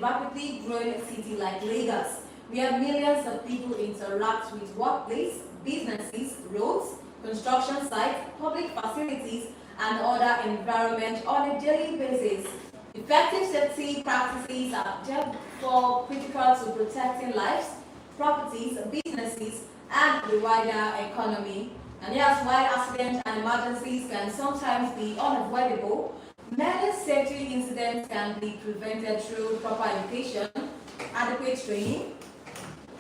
rapidly growing city like Lagos, where millions of people interact with workplace, businesses, roads, construction sites, public facilities, and other environment on a daily basis. Effective safety practices are therefore critical to protecting lives, properties, businesses, and the wider economy. And yes, while accidents and emergencies can sometimes be unavoidable, many safety incidents can be prevented through proper education, adequate training,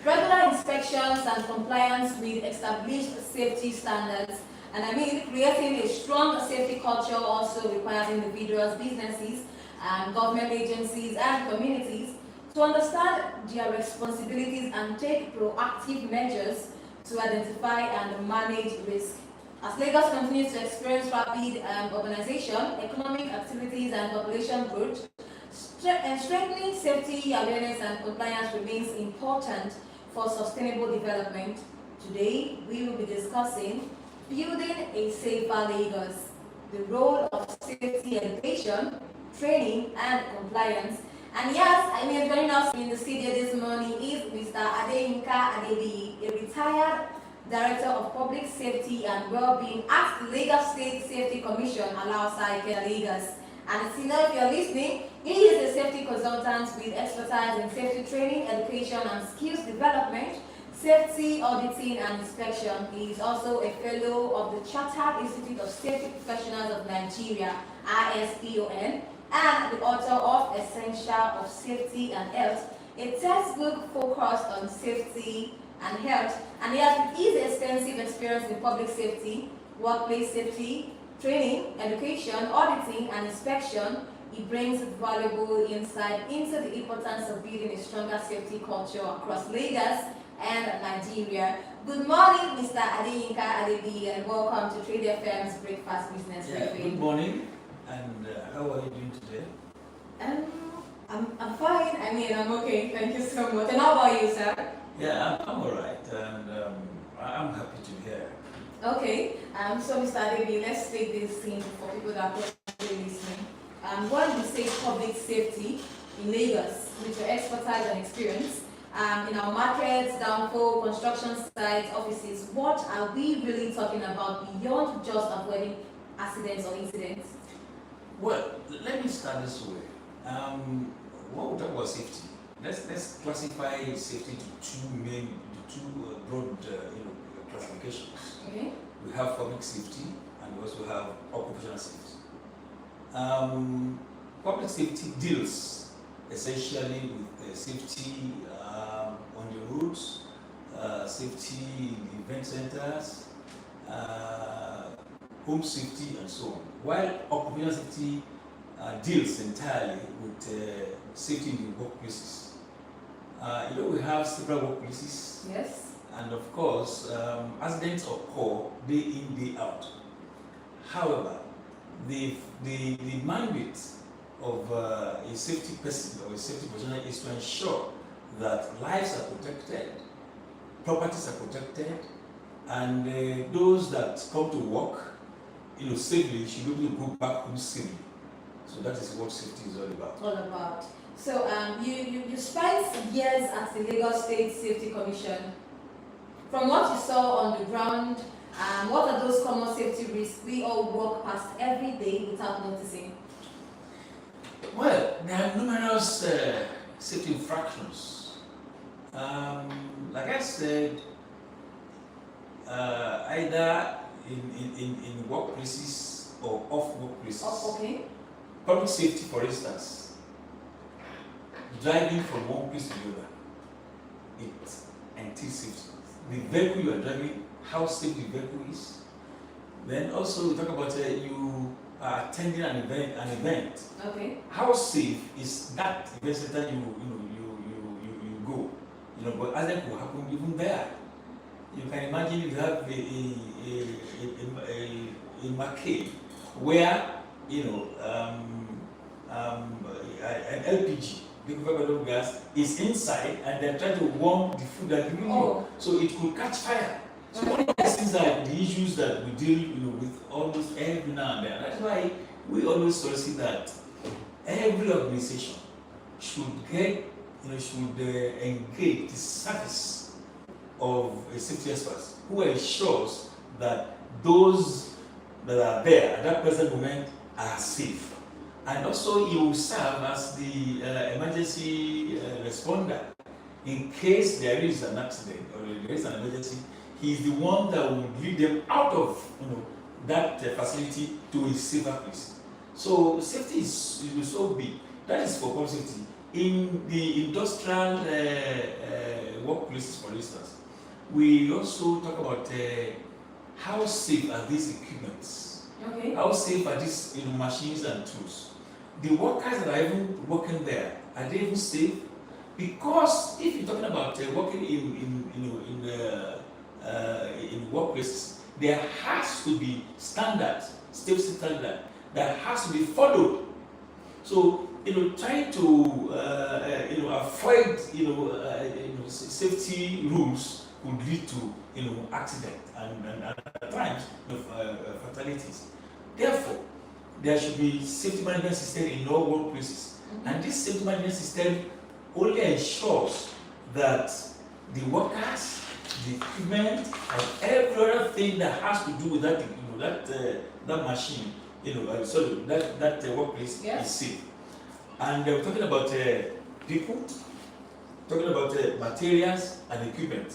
regular inspections, and compliance with established safety standards. And I mean, creating a strong safety culture also requires individuals, businesses, and government agencies and communities to understand their responsibilities and take proactive measures to identify and manage risk. As Lagos continues to experience rapid urbanization, economic activities, and population growth, strengthening safety awareness and compliance remains important for sustainable development. Today, we will be discussing building a safer Lagos, the role of safety education, training, and compliance. And yes, I mean, joining us in the studio this morning is Mr. Adeyinka Adebiyi, a retired Director of Public Safety and Wellbeing at the Lagos State Safety Commission, alongside Lagos. And you know, if you're listening, he is a safety consultant with expertise in safety training, education, and skills development, safety auditing, and inspection. He is also a fellow of the Chartered Institute of Safety Professionals of Nigeria, ISPON, and the author of Essential of Safety and Health, a textbook focused on safety and health. And he has his extensive experience in public safety, workplace safety, training, education, auditing, and inspection. He brings valuable insight into the importance of building a stronger safety culture across Lagos and Nigeria. Good morning, Mr. Adeyinka Adebiyi, and welcome to Trade FM's Breakfast Business Briefing. Good morning, and how are you doing today? I'm fine. I mean, I'm okay. Thank you so much. And how about you, sir? Yeah, I'm all right, and I'm happy to be here. Okay. So, Mr. Adebiyi, let's take this scene for people that are probably listening. When we say public safety in Lagos, with your expertise and experience, in our markets, downfall, construction sites, offices, what are we really talking about beyond just avoiding accidents or incidents? Well, let me start this way. When we talk about safety, let's classify safety to two broad classifications. Okay. We have public safety, and we also have occupational safety. Public safety deals essentially with safety on the roads, safety in event centers, home safety, and so on. While occupational safety deals entirely with safety in the workplaces. We have several workplaces. Yes. And of course, accidents occur day in, day out. However, the mandate of a safety person or a safety professional is to ensure that lives are protected, properties are protected, and those that come to work, safely should be able to go back home safely. So that is what safety is all about. All about. So you spent years at the Lagos State Safety Commission. From what you saw on the ground, what are those common safety risks we all walk past every day without noticing? Well, there are numerous safety infractions. Like I said, either in workplaces or off workplaces. Oh, okay. Public safety, for instance, driving from one place to the other, it entails safety. The vehicle you are driving, how safe the vehicle is. Then also we talk about you are attending an event. Okay. How safe is that event center you go? But accident will happen even there. You can imagine if you have a market where an LPG, liquefied gas, is inside, and they're trying to warm the food that you need, so it could catch fire. So one of these things are the issues that we deal with almost every now and then. That's why we always solicit that every organization should get, should engage the service of a safety expert who ensures that those that are there at that present moment are safe. And also he will serve as the emergency responder in case there is an accident or there is an emergency. He is the one that will lead them out of that facility to a safer place. So safety is so big. That is for public safety. In the industrial workplaces, for instance, we also talk about how safe are these equipments? Okay. How safe are these machines and tools? The workers that are even working there, are they even safe? Because if you're talking about working in workplaces, there has to be standards, safety standard that has to be followed. So trying to avoid safety rules could lead to accident and at times fatalities. Therefore, there should be safety management system in all workplaces, and this safety management system only ensures that the workers, the equipment, and every other thing that has to do with that that machine, that workplace is safe. And we're talking about people, talking about materials and equipment.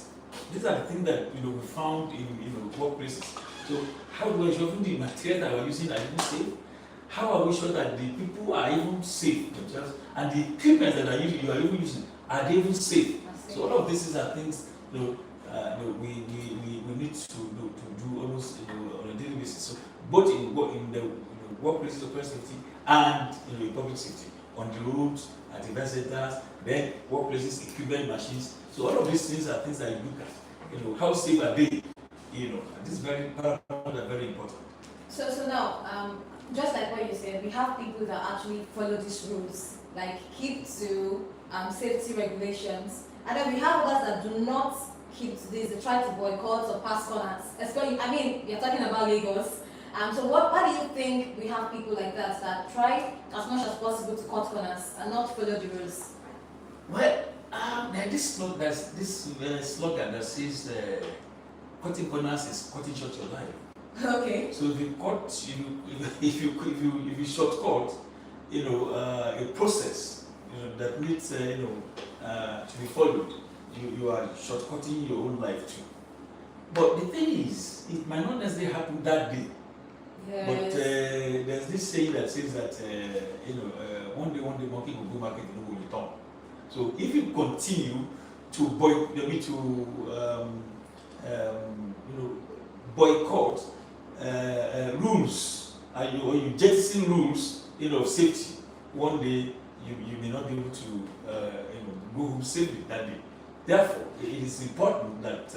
These are the things that we found in workplaces. So how do we ensure the materials that we're using are even safe? How are we sure that the people are even safe themselves, and the equipment that you are even using are they even safe? So all of these are things we need to do almost on a daily basis. So both in the workplaces of public safety and in public safety, on the roads, at event centers, then workplaces, equipment, machines. So all of these things are things that you look at. How safe are they? And this is very paramount and very important. So now, just like what you said, we have people that actually follow these rules, like keep to safety regulations, and then we have others that do not keep to this. They try to boycott or pass corners. Especially, you're talking about Lagos. So why do you think we have people like that try as much as possible to cut corners and not follow the rules? Well, there's this slogan that says cutting corners is cutting short your life. Okay. So if you shortcut, a process, that needs to be followed, you are shortcutting your own life too. But the thing is, it might not necessarily happen that day. Yes. But there's this saying that says that one day monkey will go market, will return. So if you continue to boycott rules, or you jettison rules of safety, one day you may not be able to go home safely that day. Therefore, it is important that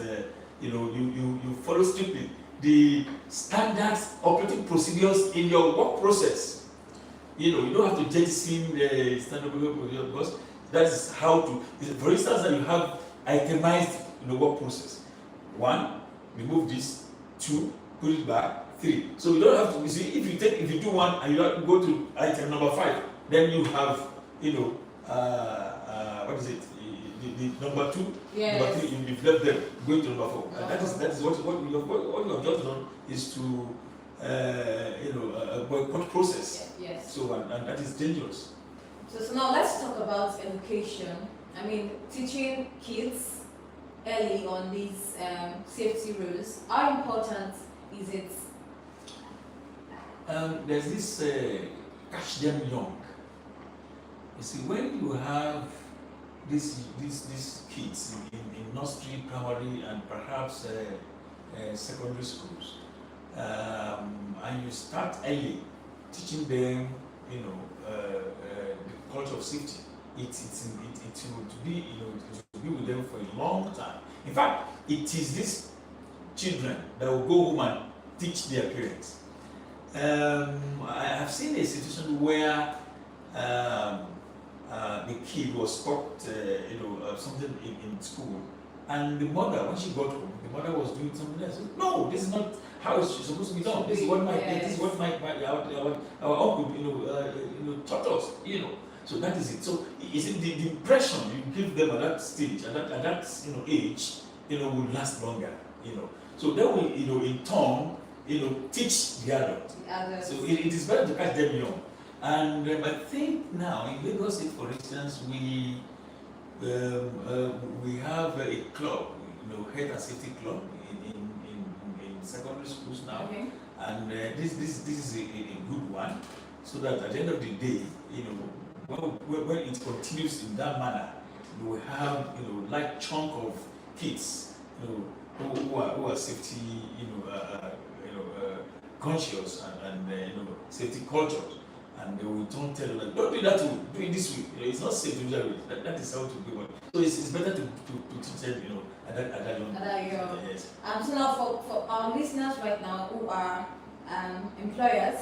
you follow strictly the standards operating procedures in your work process. You don't have to jettison the standard procedure, because that is how to. For instance, that you have itemized work process. 1, remove this. 2, put it back. 3. So you don't have to. You see, if you do 1 and you have to go to item number 5, then you have what is it? The number 2, yes. Number 3. You've left them going to number 4. And that is what you have just done is to a boycott process. Yes. So and that is dangerous. So now let's talk about education. Teaching kids early on these safety rules. How important is it? There's this catch them young. You see, when you have these kids in nursery, primary, and perhaps secondary schools, and you start early teaching them, the culture of safety, it will be with them for a long time. In fact, it is these children that will go home and teach their parents. I have seen a situation where the kid was caught, something in school, and the mother, when she got home, the mother was doing something else. No, this is not how it's supposed to be done. This is what our uncle, taught us. So that is it. So is it the impression you give them at that stage, at that age, will last longer. So that will in turn teach the adult. So it is better to catch them young. And I think now in Lagos State, for instance, we have a club, health and safety club in secondary schools now. Okay. And this is a good one, so that at the end of the day, when it continues in that manner, you will have like chunk of kids, who are safety, conscious and safety cultured, and they will don't tell them, don't do that, do it this way. It's not safe to do that way. That is how to do it. So it's better to teach them, at that young age. Yes. So now for our listeners right now who are employers,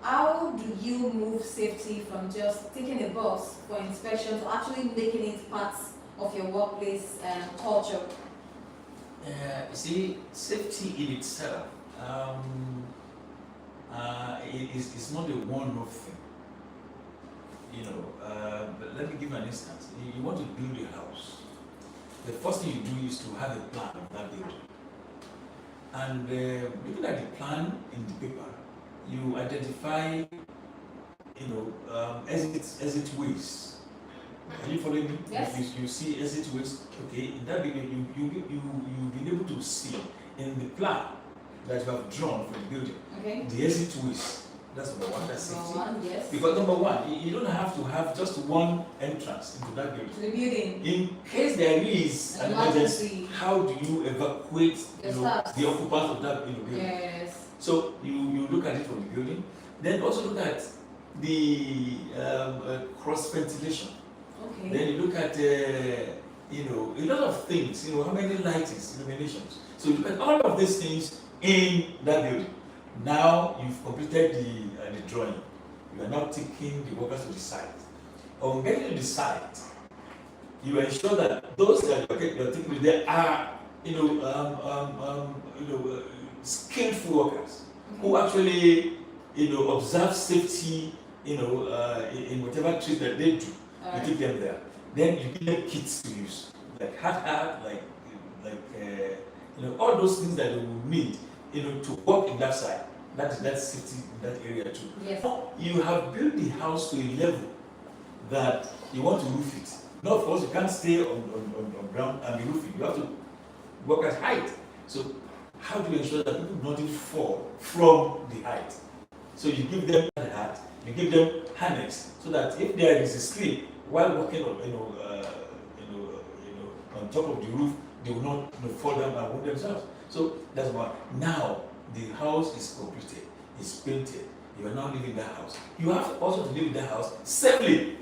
how do you move safety from just taking a bus for inspection to actually making it part of your workplace culture? You see, safety in itself, it's not a one-off thing. But let me give you an instance. You want to build a house. The first thing you do is to have a plan of that building. And looking at the plan in the paper, you identify, exit ways. Are you following me? Yes. You see exit ways. Okay. In that building, you'll be able to see in the plan that you have drawn for the building. Okay. The exit ways. That's number one. That's safety. Number one, yes. Because number one, you don't have to have just one entrance into that building. To the building. In case there is an emergency, how do you evacuate the occupants of that building? Yes. So you look at it from the building, then also look at the cross ventilation. Okay. Then you look at a lot of things. How many lightings, illuminations. So you look at all of these things in that building. Now you've completed the drawing. You are now taking the workers to the site. On getting to the site, you ensure that those that you're taking there are skillful workers who actually observe safety in whatever trade that they do. You take them there. Then you give them kits to use, like hat, like all those things that they will need to work in that site. That's safety in that area too. Yes. You have built the house to a level that you want to roof it. Now, of course, you can't stay on ground and be roofing. You have to work at height. So how do you ensure that people do not fall from the height? So you give them a hat, you give them harness, so that if there is a slip while walking on on top of the roof, they will not fall down and wound themselves. So that's why now the house is completed, it's painted. You are now living in that house. You have also to live in that house safely.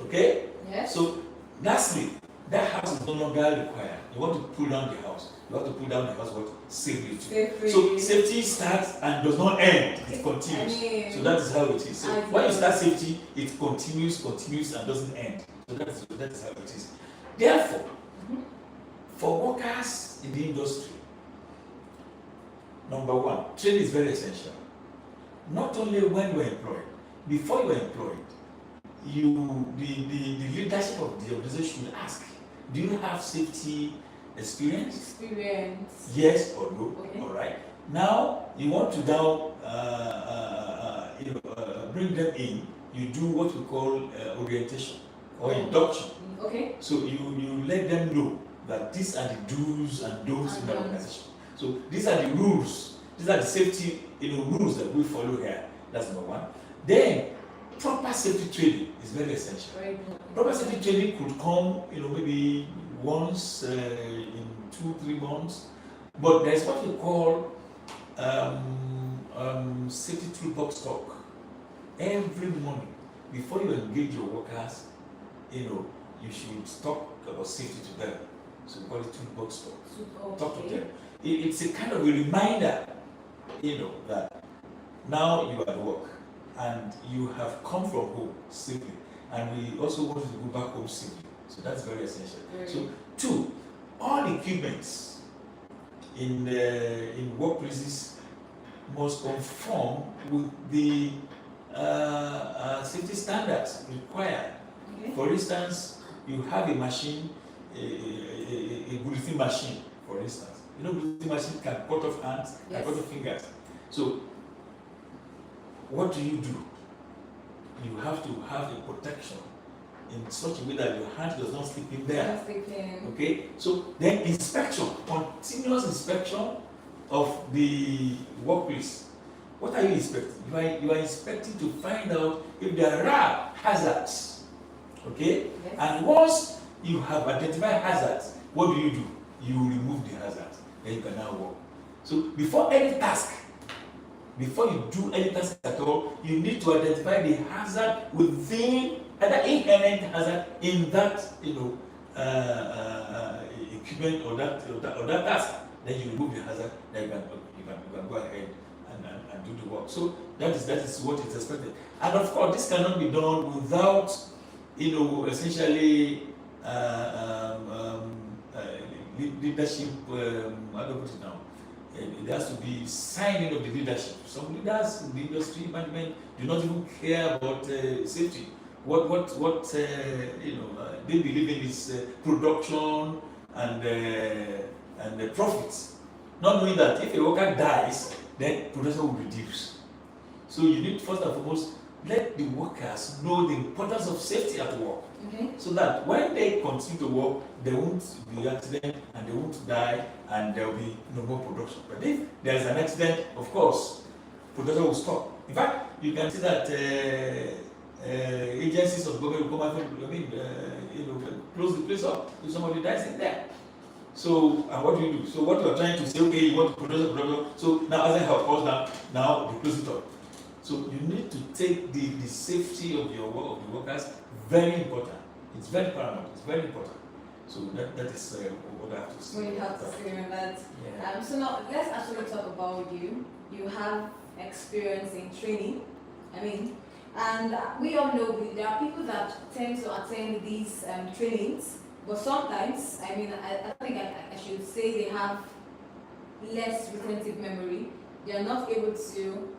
Okay? Yes. So lastly, that house is no longer required. You want to pull down the house. You have to pull down the house safely too. So safety starts and does not end. It continues. So that is how it is. So when you start safety, it continues and doesn't end. So that is how it is. Therefore, for workers in the industry, number one, training is very essential. Not only when you are employed, before you are employed, the leadership of the organization should ask, do you have safety experience? Yes or no? Okay. All right. Now you want to now bring them in. You do what we call orientation or induction. Okay. So you let them know that these are the do's and don'ts in the organization. So these are the rules. These are the safety rules that we follow here. That's number one. Then proper safety training is very essential. Proper safety training could come, maybe once in 2-3 months. But there's what we call safety toolbox talk. Every morning, before you engage your workers, you should talk about safety to them. So we call it toolbox talk. Talk to them. It's a kind of a reminder, that now you are at work and you have come from home safely, and we also want you to go back home safely. So that's very essential. So, 2, all equipments in workplaces must conform with the safety standards required. Okay. For instance, you have a machine, a bulletin machine, for instance. You know, bulletin machine can cut off hands, Yes. can cut off fingers. So, what do? You have to have a protection in such a way that your hand does not slip in there. Okay? So, then inspection, continuous inspection of the workplace. What are you inspecting? You are inspecting to find out if there are hazards. Okay? Yes. And once you have identified hazards, what do? You remove the hazards. Then you can now work. So before any task, before you do any task at all, you need to identify the hazard within, either inherent hazard in that, equipment or that task. Then you remove the hazard. Then you can go ahead and do the work. So that is what is expected. And of course, this cannot be done without, essentially leadership. How do I put it now? It has to be signing of the leadership. Some leaders in the industry management do not even care about safety. What they believe in is production and profits. Not knowing that if a worker dies, then production will reduce. So you need first and foremost let the workers know the importance of safety at work. Okay. So that when they continue to work, there won't be accident and they won't die and there will be no more production. But if there is an accident, of course, production will stop. In fact, you can see that agencies of government will come out, close the place up if somebody dies in there. So, and what do? So what you are trying to say, okay, you want to produce, so now as I have caused now they close it up. So you need to take the safety of your work, of the workers, very important. It's very paramount. It's very important. So that is what I have to say. What you have to say on that. Yeah. So now let's actually talk about you. You have experience in training. And we all know there are people that tend to attend these trainings, but sometimes, I think I should say they have less retentive memory. They are not able to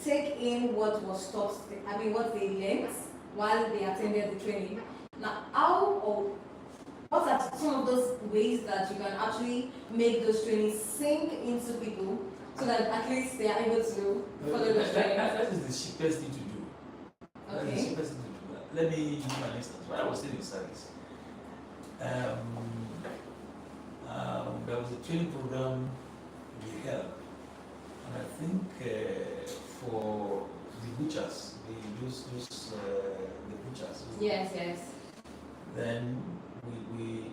take in what was taught, what they learned while they attended the training. Now, what are some of those ways that you can actually make those trainings sink into people so that at least they are able to follow those trainings? That is the cheapest thing to do. Okay. That is the cheapest thing to do. Let me give you an instance. When I was still in service, there was a training program we held, and I think for the butchers, the butchers. Yes. Then we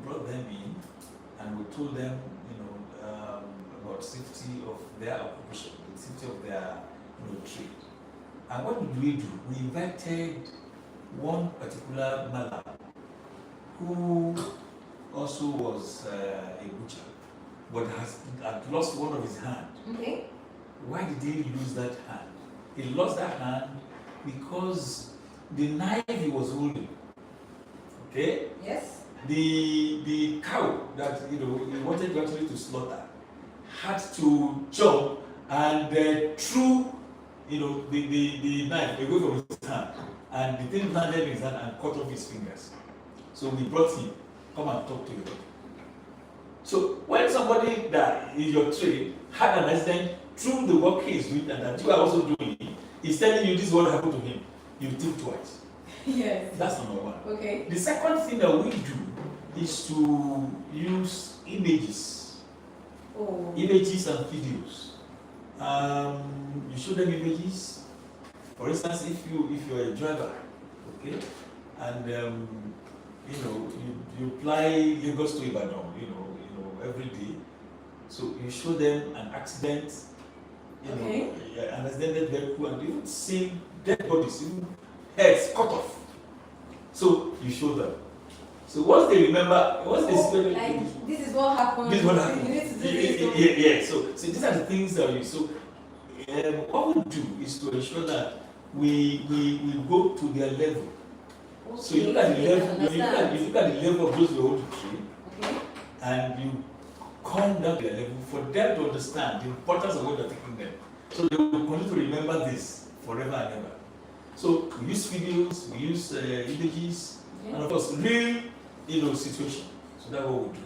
brought them in and we told them, about safety of their occupation, the safety of their trade. And what did we do? We invited one particular mother who also was a butcher, but had lost one of his hands. Okay. Why did he lose that hand? He lost that hand because the knife he was holding, okay? Yes. The cow that he wanted actually to slaughter had to jump and threw the knife away from his hand, and the thing landed in his hand and cut off his fingers. So we brought him, come and talk to you. So when somebody that is your trade had an accident through the work he is doing and that you are also doing, he's telling you this is what happened to him, you think twice. Yes. That's number one. Okay. The second thing that we do is to use images. Oh. Images and videos. You show them images. For instance, if you're a driver, okay, and you fly Lagos to Ibadan, every day. So you show them an accident, Okay. an accidented vehicle, and you would see dead bodies, even heads cut off. So you show them. So once they remember, once they see, this is what happened. this is what happened. You need to do this. Yeah. So these are the things that we. So what we do is to ensure that we go to their level. Okay. So you look at the level. You look at the level of those we want to train, Okay. and you come down to their level for them to understand the importance of what you're taking them. So they will continue to remember this forever and ever. So we use videos, we use images, and of course real, situation. So that's what we do.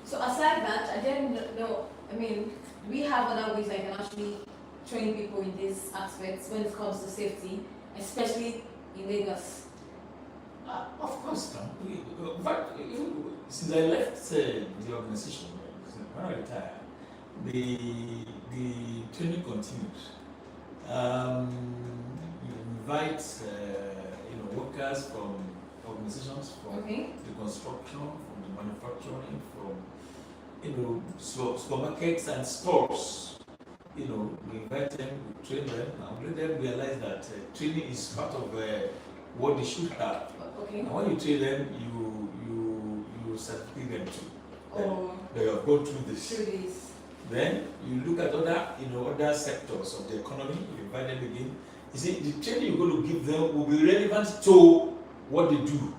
So aside that, I didn't know. I mean, we have other ways I can actually train people in these aspects when it comes to safety, especially in Lagos. Of course, in fact, since I left the organization, when I retired, the training continues. You invite workers from organizations, from the construction, from the manufacturing, from supermarkets and stores. We invite them, we train them, and let them realize that training is part of what they should have. And when you train them, you certify them too. They have gone through this. Then you look at other sectors of the economy. You invite them again. You see, the training you're going to give them will be relevant to what they do.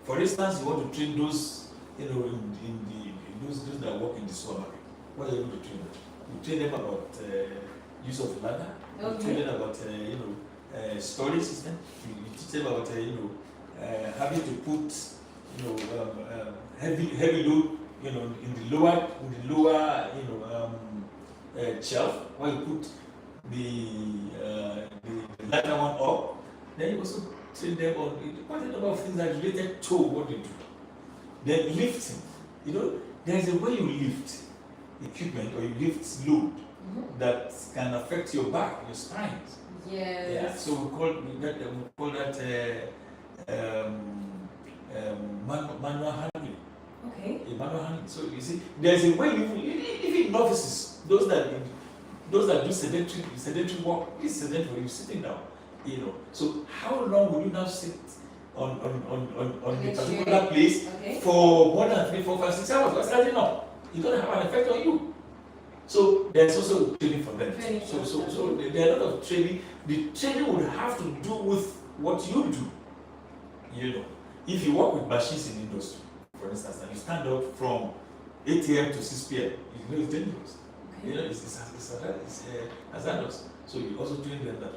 For instance, you want to train those, those that work in the supermarket. What are you going to train them? You train them about use of ladder. You train them about storage system. You teach them about having to put heavy load in the lower shelf, while you put the ladder one up. Then you also train them on quite a number of things that are related to what they do. Then lifting. There's a way you lift equipment or you lift load that can affect your back, your spine. Yes. Yeah. So we call that manual handling. Manual handling. So you see, there's a way even novices, those that do sedentary work, is sedentary. You're sitting down. So how long will you now sit on a particular place for more than 3, 4, 5, 6 hours? What's that enough? It's going to have an effect on you. So there's also training for them. So there are a lot of training. The training would have to do with what you do. If you work with machines in industry, for instance, and you stand up from 8 a.m. to 6 p.m., it's dangerous. It's hazardous. So you also train them that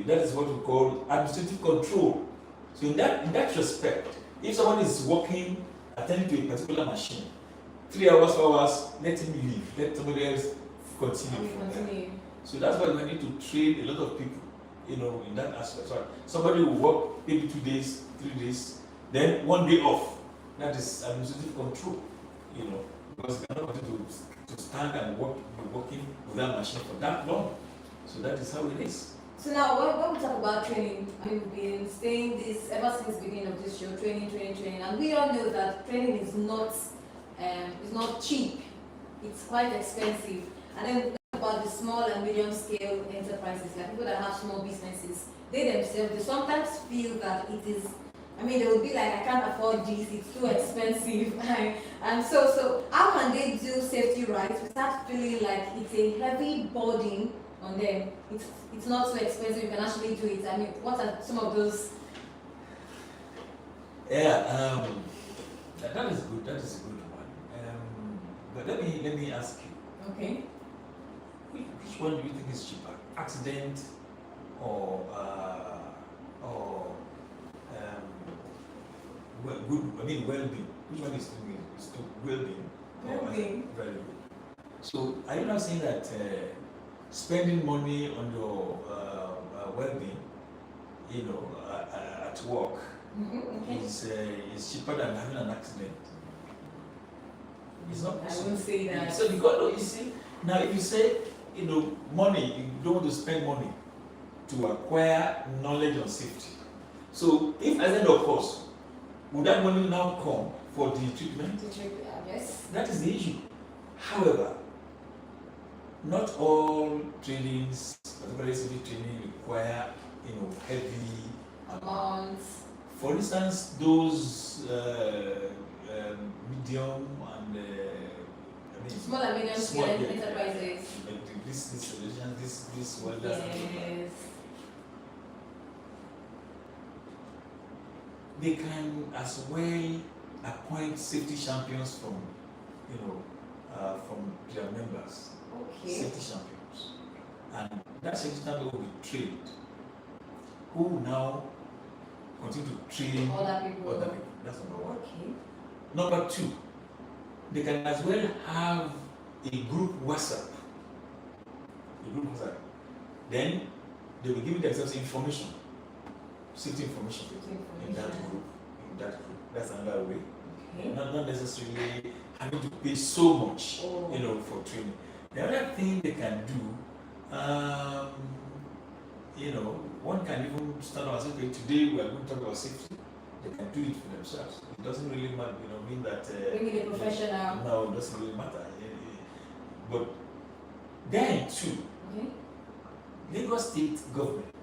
that is what we call administrative control. So in that respect, if someone is working, attending to a particular machine, 3 hours, 4 hours, let him leave. Let somebody else continue from there. So that's why we need to train a lot of people, in that aspect. So somebody will work maybe 2 days, 3 days, then 1 day off. That is administrative control, because you cannot continue to stand and working with that machine for that long. So that is how it is. So now, when we talk about training, we've been saying this ever since the beginning of this show, training, and we all know that training is not cheap. It's quite expensive. And then we talk about the small and medium scale enterprises, like people that have small businesses. They themselves, they sometimes feel that it is, they will be like, I can't afford this, it's too expensive. And so how can they do safety right without feeling like it's a heavy burden on them? It's not so expensive, you can actually do it. What are some of those? Yeah, that is good. That is a good one. But let me ask you. Okay. Which one do you think is cheaper? Accident or well-being? Which one is well-being? Well-being. Very good. So are you now saying that spending money on your well-being, at work, is cheaper than having an accident? It's not possible. I won't say that. So because you see, now if you say, money, you don't want to spend money to acquire knowledge on safety. So if accident occurs, would that money now come for the treatment? Yes. That is the issue. However, not all trainings, particularly safety training, require heavy amounts. For instance, those medium and small and medium scale enterprises. This welders. Yes. They can as well appoint safety champions from their members. Okay. Safety champions. and that safety standard will be trained. Who will now continue to train Other people. That's number one. Okay. Number two, they can as well have a group WhatsApp. Then they will give themselves information, safety information in that group. That's another way. Okay. Not necessarily having to pay so much, for training. The other thing they can do, one can even start out and say, okay, today we are going to talk about safety. They can do it for themselves. It doesn't really matter, mean that. Bring in a professional. No, it doesn't really matter. But then too, Lagos State government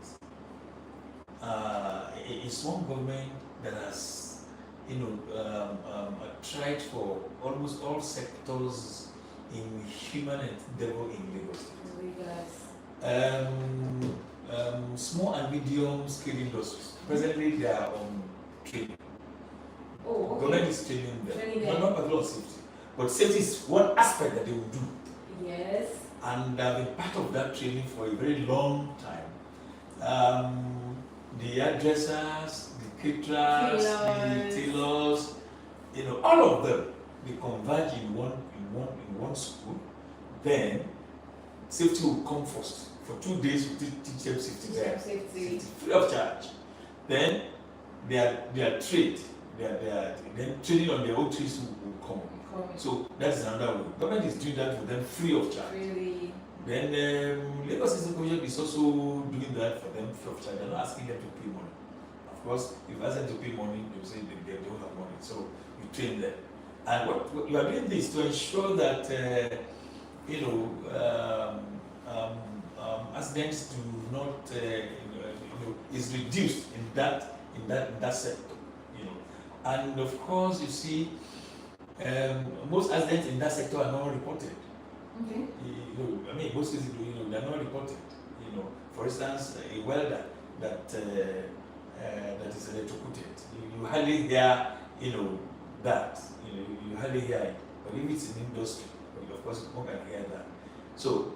is one government that has, tried for almost all sectors in human endeavor in Lagos State. Small and medium scale industries. Presently, they are on training. Oh, okay. Government is training them. Not a lot of safety, but safety is one aspect that they will do. Yes. And I've been part of that training for a very long time. The hairdressers, the caterers, the tailors, all of them, they converge in one school. Then safety will come first. For 2 days, we teach them safety free of charge. Then they are trained. Then training on their own trees will come. So that's another way. Government is doing that for them free of charge. Really? Then Lagos State Commission is also doing that for them free of charge. They're not asking them to pay money. Of course, if you ask them to pay money, they will say they don't have money. So you train them. And what you are doing this to ensure that accidents do not is reduced in that sector. And of course, you see, most accidents in that sector are not reported. Okay. Most cases, they are not reported. For instance, a welder that is electrocuted, you hardly hear, that. You hardly hear it. But if it's in industry, of course, one can hear that. So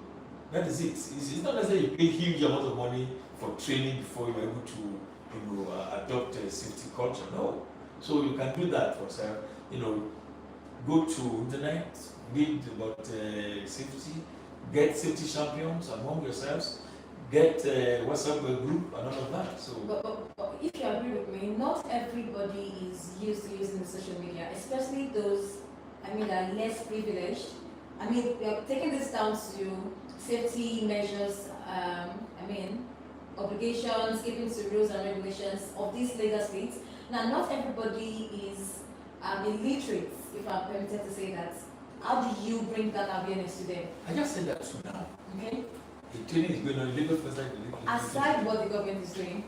that is it. It's not necessarily you pay huge amount of money for training before you're able to, adopt a safety culture. No. So you can do that for yourself. Go to internet, read about safety, get safety champions among yourselves, get WhatsApp group and all of that. So, but if you agree with me, not everybody is used to using social media, especially those, that are less privileged. We are taking this down to safety measures. Obligations, keeping to rules and regulations of these Lagos states. Now, not everybody is illiterate, if I'm permitted to say that. How do you bring that awareness to them? I just said that too now. Okay. The training is going on in Lagos. Aside what the government is doing?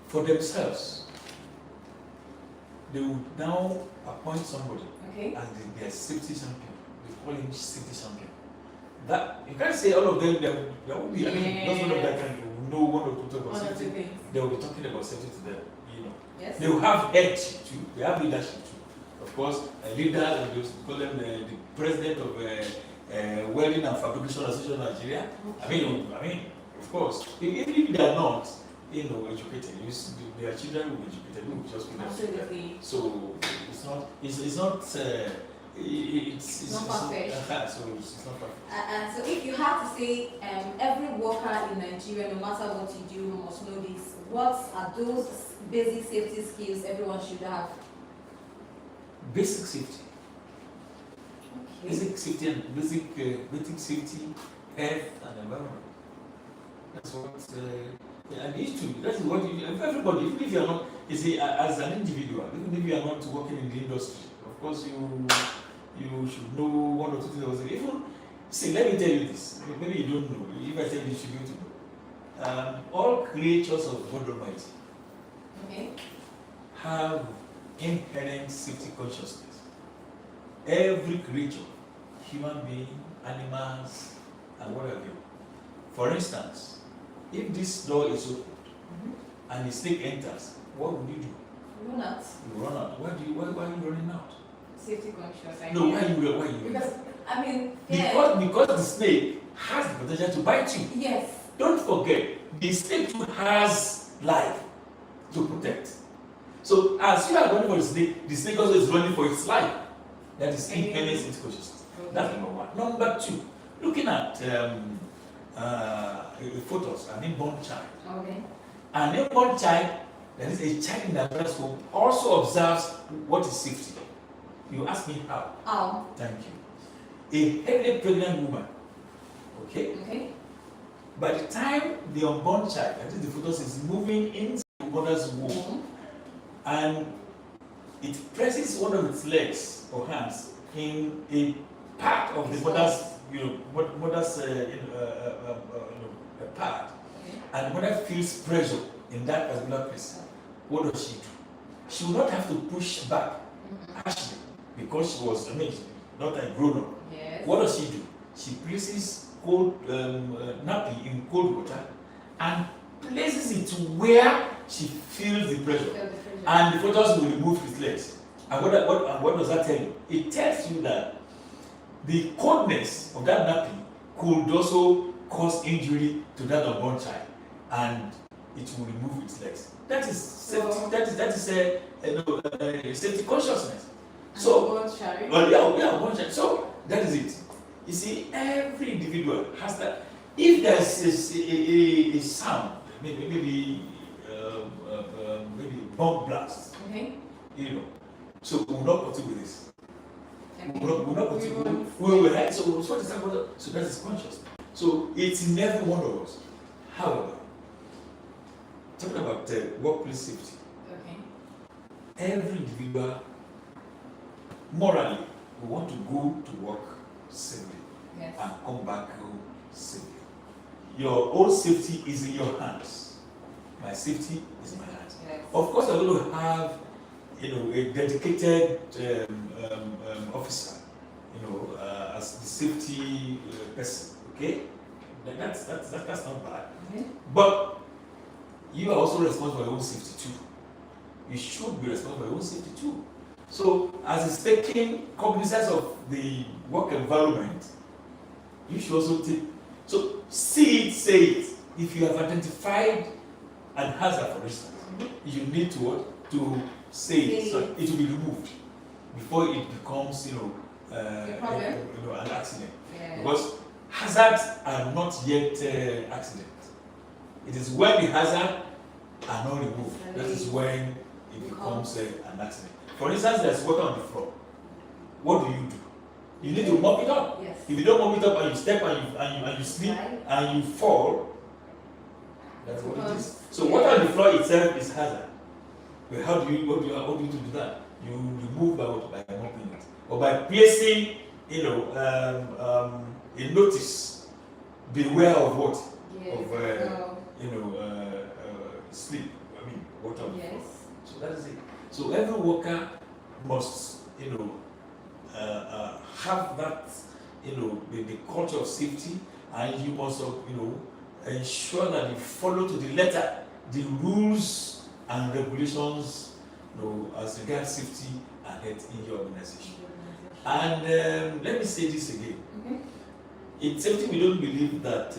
For themselves, they will now appoint somebody as their safety champion. They call him safety champion. That you can't say all of them. There will be. Not one of that kind will know one or two talk about safety. They will be talking about safety to them. Yes. They will have headship too. They have leadership too. Of course, a leader, they call them the president of Welding and Fabrication Association of Nigeria. Of course, even if they are not, educated, their children will be educated. We will just be absolutely. So it's not perfect. So it's not perfect. And so, if you had to say, every worker in Nigeria, no matter what you do, must know this. What are those basic safety skills everyone should have? Basic safety. Okay. Basic safety and basic safety, health and environment. That's what and it should be. That is what everybody, even if you are not, as an individual, even if you are not working in the industry, of course you should know one or two things. Even let me tell you this. Maybe you don't know. If I tell you, you should be able to know. All creatures of God Almighty have inherent safety consciousness. Every creature, human being, animals, and whatever. For instance, if this door is open and a snake enters, what would you do? Run out. You run out. Why are you running out? Safety conscious. No, why are you? Because Because the snake has the potential to bite you. Yes. Don't forget, the snake too has life to protect. So as you are running for the snake also is running for its life. That is independence into consciousness. That's number one. Number two, looking at photos, an inborn child. Okay. An inborn child, that is a child in the mother's womb, also observes what is safety. You ask me how? How? Thank you. A heavily pregnant woman, okay? Okay. By the time the unborn child, that is the fetus, is moving into the mother's womb, and it presses one of its legs or hands in a part of the mother's, mother's part, and the mother feels pressure in that particular place. What does she do? She will not have to push back harshly because she was, not a grown-up. Yes. What does she do? She places cold nappy in cold water and places it to where she feels the pressure. And the fetus will remove its legs. And what does that tell you? It tells you that the coldness of that nappy could also cause injury to that unborn child, and it will remove its legs. That is safety. That is safety consciousness. So, unborn child. So that is it. You see, every individual has that. If there's a sound, maybe bomb blast, so we will not continue with this. We will not continue. We will hide. So what is that? So that is conscious. So it's in every one of us. However, talking about workplace safety, every individual, morally, we want to go to work safely and come back home safely. Your own safety is in your hands. My safety is in my hands. Of course, I'm going to have, a dedicated officer, as the safety person. Okay, that's not bad. But you are also responsible for your own safety too. You should be responsible for your own safety too. So, as it's taking cognizance of the work environment, you should also take. So, see it, say it. If you have identified an hazard, for instance, you need to what? To say it. So it will be removed before it becomes, an accident. Because hazards are not yet accidents. It is when the hazard are not removed that is when it becomes an accident. For instance, there's water on the floor. What do? You need to mop it up. Yes. If you don't mop it up and you step and you slip and you fall, that's what it is. So water on the floor itself is hazard. But how do you do that? You remove by mopping it, or by placing, a notice. Beware of what? Sleep. Water on the floor. So that is it. So every worker must, have that, the culture of safety, and you must, ensure that you follow to the letter the rules and regulations, as regards safety and health in your organization. And let me say this again. In safety, we don't believe that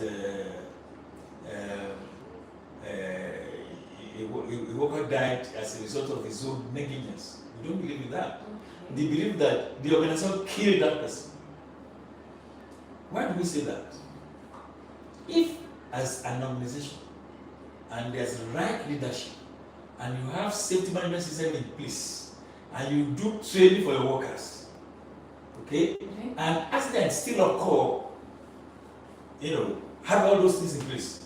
a worker died as a result of his own negligence. We don't believe in that. They believe that the organization killed that person. Why do we say that? If, as an organization, and there's right leadership, and you have safety management system in place, and you do training for your workers, and accidents still occur, have all those things in place,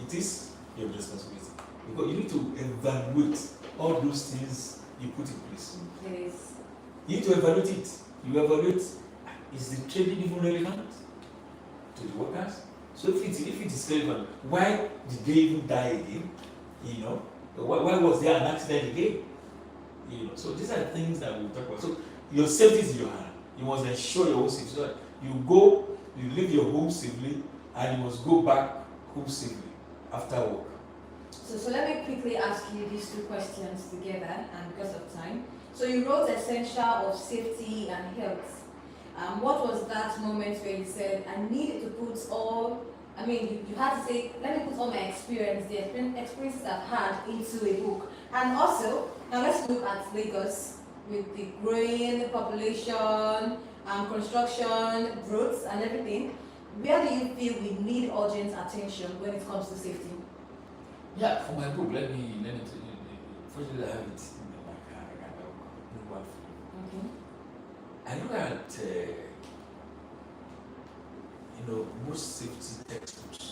it is your responsibility. Because you need to evaluate all those things you put in place. You need to evaluate it. You evaluate, is the training even relevant to the workers? So if it is relevant, why did they even die again? Why was there an accident again? So these are the things that we'll talk about. So your safety is in your hand. You must ensure your own safety. So that you leave your home safely, and you must go back home safely after work. So let me quickly ask you these two questions together, and because of time. So you wrote essential of safety and health. What was that moment where you said, I needed to put all, I mean, you had to say, let me put all my experience, the experiences I've had into a book. And also, now let's look at Lagos with the growing population, construction, roads, and everything. Where do you feel we need urgent attention when it comes to safety? Yeah, for my book, let me tell you. Fortunately, I have it in my car. I can do one for you. Okay. I look at, most safety textbooks.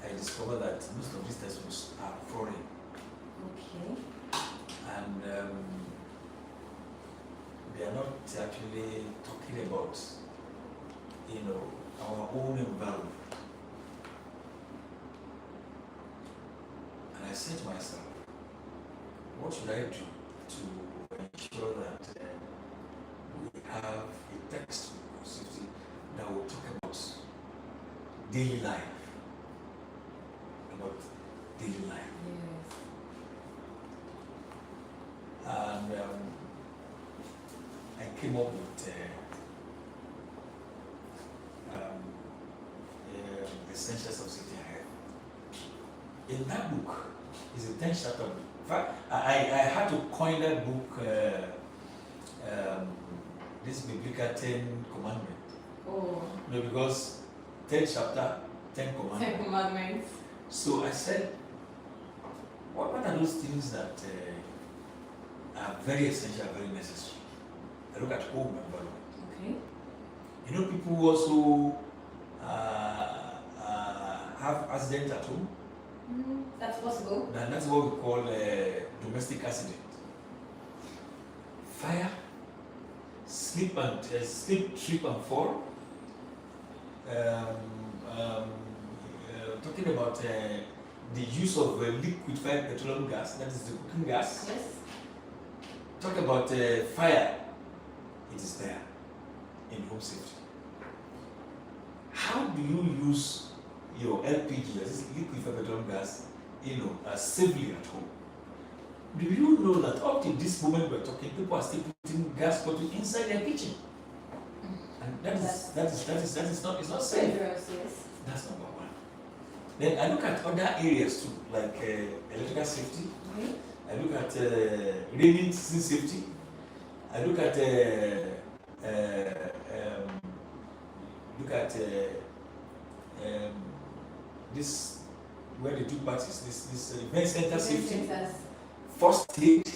I discover that most of these textbooks are foreign. Okay. And they are not actually talking about, our own environment. And I said to myself, what should I do to ensure that we have a textbook of safety that will talk about daily life? About daily life. Yes. And I came up with essentials of safety I have. In that book is a 10 chapter book. In fact, I had to coin that book, this biblical 10 commandments. Oh. No, because 10 chapter, 10 commandments. 10 commandments. So I said, what are those things that are very essential, very necessary? I look at home environment. Okay. People who also have accident at home. That's possible. And that's what we call domestic accident. Fire, slip, trip and fall. Talking about the use of liquefied petroleum gas, that is the cooking gas. Yes. Talk about fire, it is there in home safety. How do you use your LPG, that is liquefied petroleum gas, safely at home? Do you know that up to this moment we're talking, people are still putting gas bottle inside their kitchen? And that is not, it's not safe. Dangerous, yes. That's number one. Then I look at other areas too, like electrical safety. Okay. I look at rainy season safety. I look at this where they do parties, this event center safety, first aid,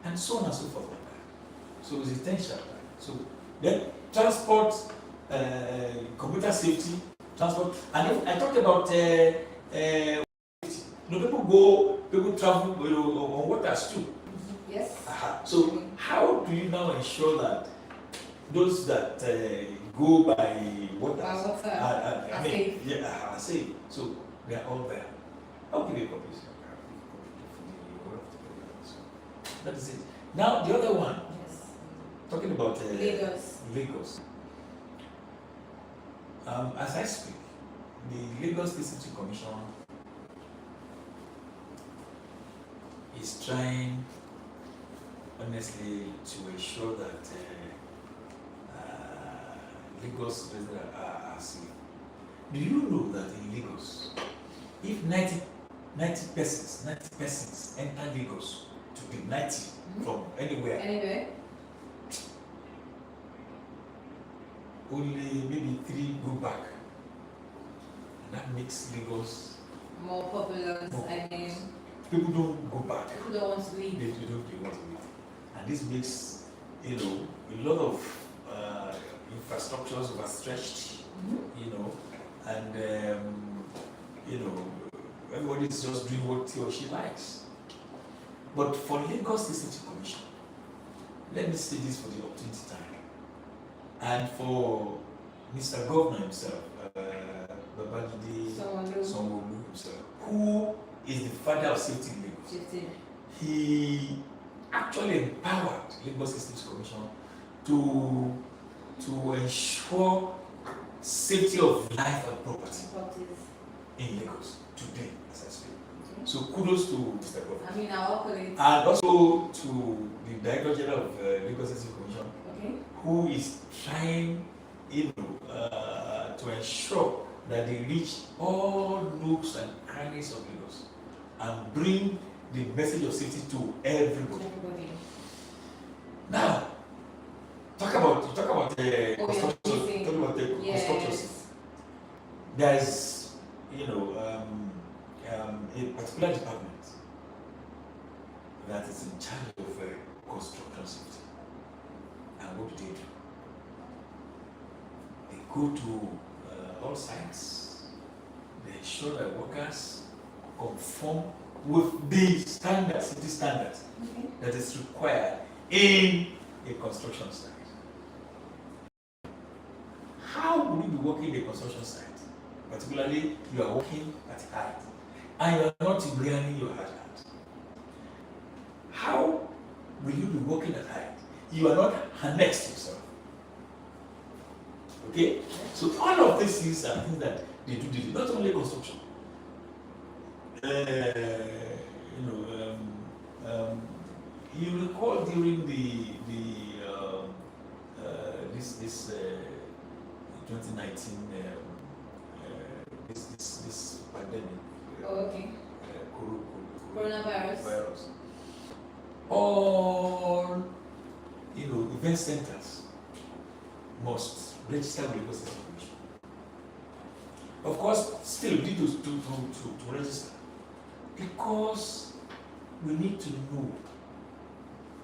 and so on and so forth like that. So it's essential. So then transport, computer safety, transport, and I talked about people travel on waters too. Yes. So how do you now ensure that those that go by waters are safe? Yeah, are safe. So they are all there. I'll give you a copy. That is it. Now the other one. Yes. Talking about Lagos. As I speak, the Lagos Safety Commission is trying, honestly, to ensure that Lagos residents are safe. Do you know that in Lagos, if 90 persons enter Lagos to be 90 from anywhere, only maybe 3 go back, and that makes Lagos more populous. People don't go back. People don't want to leave. They don't want to leave, and this makes a lot of infrastructures overstretched. And everybody's just doing what he or she likes. But for Lagos Safety Commission, let me say this for the opportunity time, and for Mr. Governor himself, Babajide Sanwo-Olu himself, who is the father of safety in Lagos. He actually empowered Lagos Safety Commission to ensure safety of life and property in Lagos today, as I speak. So kudos to Mr. Governor. I mean, our colleagues. And also to the Director General of Lagos City Commission, Okay. who is trying, to ensure that they reach all nooks and crannies of Lagos and bring the message of safety to everybody. Now, talk about the construction. Talk about the construction. There is, a particular department that is in charge of construction safety. And what do? They go to all sites. They ensure that workers conform with the standards, city standards, that is required in a construction site. How will you be working in a construction site? Particularly, you are working at height, and you are not embracing your heart. How will you be working at height? You are not harnessed yourself. Okay? So all of these things are things that they do, not only construction. You recall during the 2019 this pandemic. Okay. Coronavirus. All event centers must register with Lagos State Commission. Of course, still need to register, because we need to know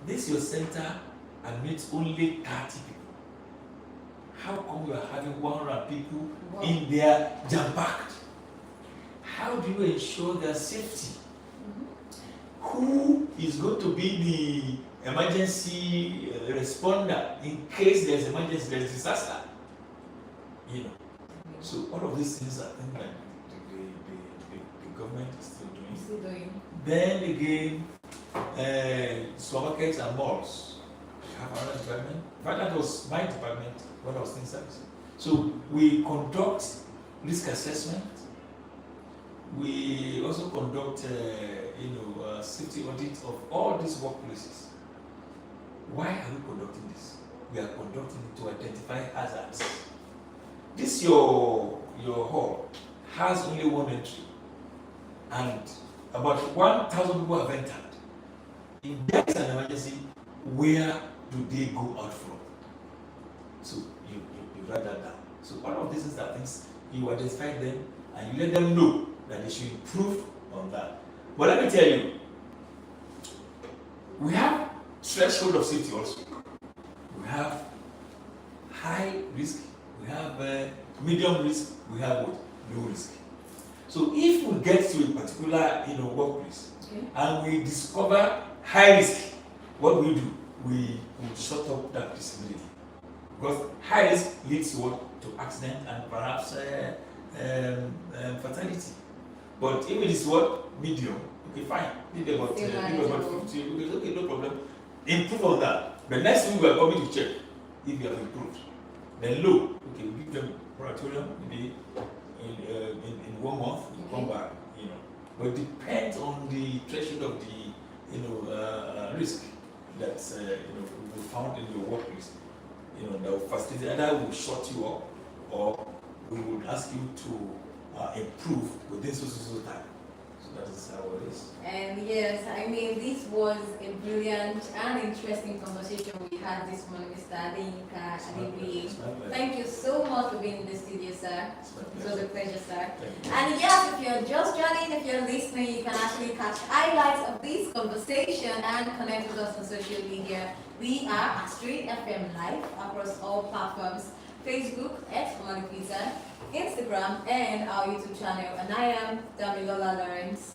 this your center admits only 30 people. How come you are having 100 people in there jam-packed? How do you ensure their safety? Who is going to be the emergency responder in case there's emergency, there's disaster? So all of these things are things that the government is still doing. Then again, supermarkets and malls have another department. In fact, that was my department when I was in service. So we conduct risk assessment. We also conduct, safety audits of all these workplaces. Why are we conducting this? We are conducting it to identify hazards. This your hall has only one entry, and about 1,000 people have entered. If there is an emergency, where do they go out from? So you write that down. So one of these are things you identify them and you let them know that they should improve on that. But let me tell you, we have threshold of safety also. We have high risk, we have medium risk, we have what? Low risk. So if we get to a particular workplace and we discover high risk, what we do? We will shut up that disability. Because high risk leads to what? To accident and perhaps fatality. But if it is what? Medium, okay, fine. Maybe about 50, okay, no problem. Improve on that. The next thing we are coming to check if you have improved. Then low, okay, we give them moratorium, maybe in 1 month, you come back, But it depends on the threshold of the risk that we found in your workplace. That will facilitate, either will shut you up or we would ask you to improve within so time. So that is how it is. And yes, this was a brilliant and interesting conversation we had this morning, Mr. Adeyinka Adebiyi. Thank you so much for being in the studio, sir. It was a pleasure, sir. And yes, if you're just joining, if you're listening, you can actually catch highlights of this conversation and connect with us on social media. We are Street FM Live across all platforms: Facebook, X, Twitter, Instagram, and our YouTube channel. And I am Damilola Lawrence.